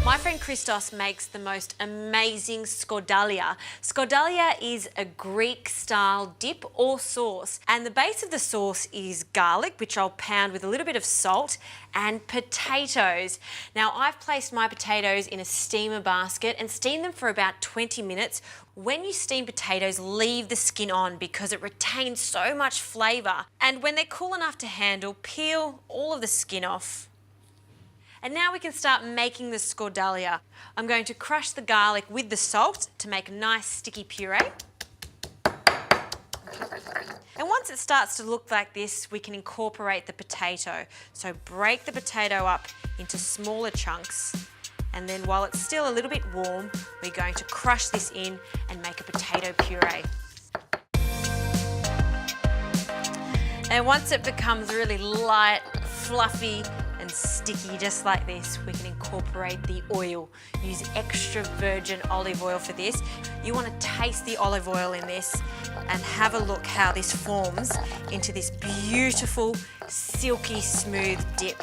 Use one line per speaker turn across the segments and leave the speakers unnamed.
My friend Christos makes the most amazing Skordalia. Skordalia is a Greek-style dip or sauce, and the base of the sauce is garlic, which I'll pound with a little bit of salt, and potatoes. Now, I've placed my potatoes in a steamer basket and steamed them for about 20 minutes. When you steam potatoes, leave the skin on because it retains so much flavour. And when they're cool enough to handle, peel all of the skin off. And now we can start making the Skordalia. I'm going to crush the garlic with the salt to make a nice sticky puree. And once it starts to look like this, we can incorporate the potato. So break the potato up into smaller chunks. And then while it's still a little bit warm, we're going to crush this in and make a potato puree. And once it becomes really light, fluffy, and sticky just like this, we can incorporate the oil. Use extra virgin olive oil for this. You want to taste the olive oil in this and have a look how this forms into this beautiful, silky, smooth dip.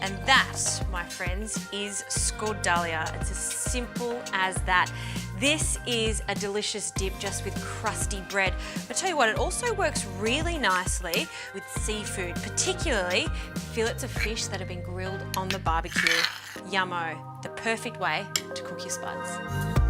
And that, my friends, is Skordalia. It's as simple as that. This is a delicious dip just with crusty bread. But tell you what, it also works really nicely with seafood, particularly fillets of fish that have been grilled on the barbecue. Yummo, the perfect way to cook your spuds.